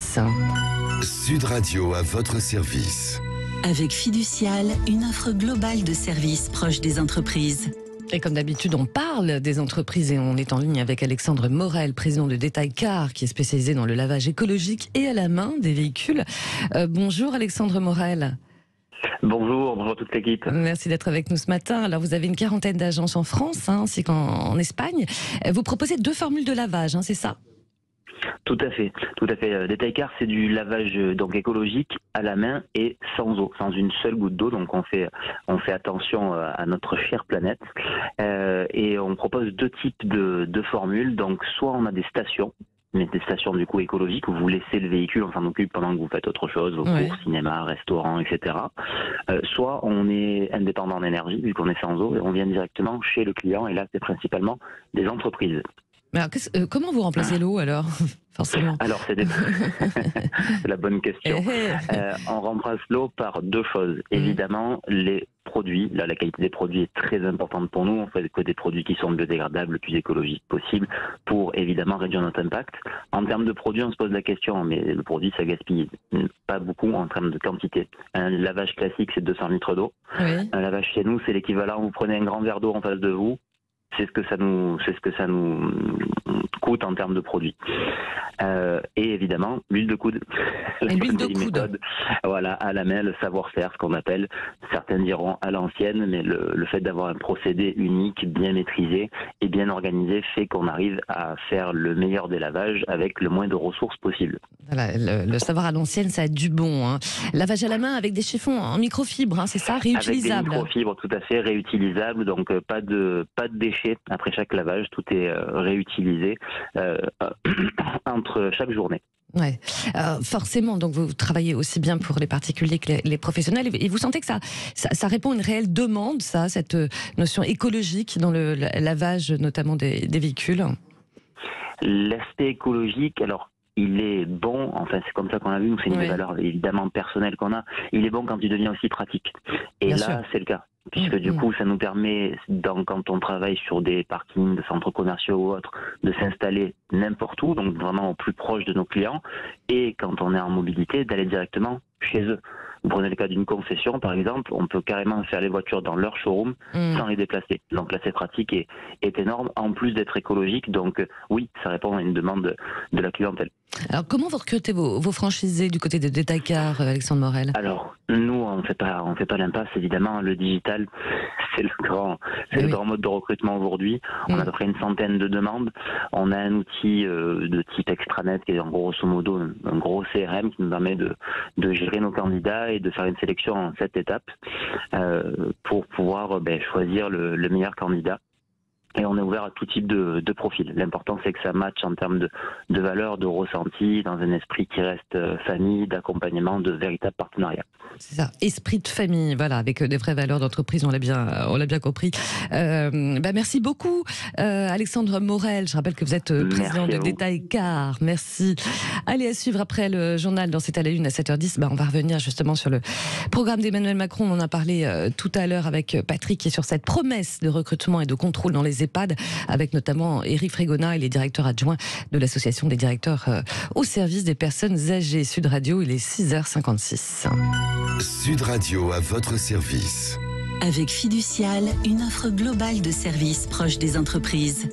56. Sud Radio à votre service. Avec Fiducial, une offre globale de services proches des entreprises. Et comme d'habitude, on parle des entreprises et on est en ligne avec Alexandre Morel, président de Détail Car, qui est spécialisé dans le lavage écologique et à la main des véhicules. Bonjour Alexandre Morel. Bonjour toute l'équipe. Merci d'être avec nous ce matin. Alors vous avez une quarantaine d'agences en France, ainsi qu'en Espagne. Vous proposez 2 formules de lavage, c'est ça ? Tout à fait. Détail Car, c'est du lavage donc écologique à la main et sans eau, sans une seule goutte d'eau. Donc on fait attention à notre chère planète. Et on propose 2 types de formules. Donc soit on a des stations, mais des stations du coup écologiques où vous laissez le véhicule, on s'en occupe pendant que vous faites autre chose, vos cours, cinéma, restaurant, etc. Soit on est indépendant en énergie vu qu'on est sans eau et on vient directement chez le client et là c'est principalement des entreprises. Mais alors, comment vous remplacez l'eau alors ? Forcément. Alors c'est la bonne question. On remplace l'eau par 2 choses. Évidemment, les produits. Là, la qualité des produits est très importante pour nous. On fait que des produits qui sont biodégradables, le plus écologique possible, pour évidemment réduire notre impact. En termes de produits, on se pose la question, mais le produit, ça gaspille pas beaucoup en termes de quantité. Un lavage classique, c'est 200 litres d'eau. Oui. Un lavage chez nous, c'est l'équivalent. Vous prenez un grand verre d'eau en face de vous. C'est ce que ça nous coûte en termes de produits. Et évidemment, l'huile de coude. L'huile de coude. Méthode, voilà, à la main, le savoir-faire, ce qu'on appelle, certains diront à l'ancienne, mais le fait d'avoir un procédé unique, bien maîtrisé et bien organisé fait qu'on arrive à faire le meilleur des lavages avec le moins de ressources possible. Voilà, le savoir à l'ancienne, ça a du bon. Lavage à la main avec des chiffons en microfibre, c'est ça, réutilisables. Avec des microfibres, tout à fait, réutilisables, donc pas de déchets après chaque lavage, tout est réutilisé entre chaque journée. Ouais. Forcément, donc vous travaillez aussi bien pour les particuliers que les professionnels, et vous sentez que ça répond à une réelle demande, cette notion écologique dans le lavage notamment des véhicules. L'aspect écologique, alors il est bon, enfin c'est comme ça qu'on l'a vu, nous c'est une des valeurs évidemment personnelles qu'on a, il est bon quand il devient aussi pratique. Et bien là sûr. C'est le cas. Puisque du coup, ça nous permet, quand on travaille sur des parkings, de centres commerciaux ou autres, de s'installer n'importe où, donc vraiment au plus proche de nos clients, et quand on est en mobilité, d'aller directement chez eux. Vous prenez le cas d'une concession, par exemple, on peut carrément faire les voitures dans leur showroom sans les déplacer. Donc là, cette pratique est énorme, en plus d'être écologique. Donc oui, ça répond à une demande de la clientèle. Alors, comment vous recrutez vos franchisés du côté de Détail Car, Alexandre Morel ? Alors, nous, on fait pas l'impasse, évidemment. Le digital, c'est le grand mode de recrutement aujourd'hui. On a à peu près une centaine de demandes. On a un outil de type extranet qui est en grosso modo un gros CRM qui nous permet de gérer nos candidats et de faire une sélection en 7 étapes pour pouvoir choisir le meilleur candidat. Et on est ouvert à tout type de profil. L'important, c'est que ça matche en termes de valeurs, de ressenti, dans un esprit qui reste famille, d'accompagnement, de véritable partenariat. C'est ça, esprit de famille, voilà, avec des vraies valeurs d'entreprise, on l'a bien compris. Merci beaucoup, Alexandre Morel. Je rappelle que vous êtes président de Détail Car. Merci. Allez, à suivre après le journal dans C'est à la une à 7h10. On va revenir justement sur le programme d'Emmanuel Macron. On en a parlé tout à l'heure avec Patrick, qui est sur cette promesse de recrutement et de contrôle dans les EHPAD, avec notamment Éric Frégona, il est directeur adjoint de l'association des directeurs au service des personnes âgées. Sud Radio, il est 6h56. Sud Radio à votre service. Avec Fiducial, une offre globale de services proches des entreprises.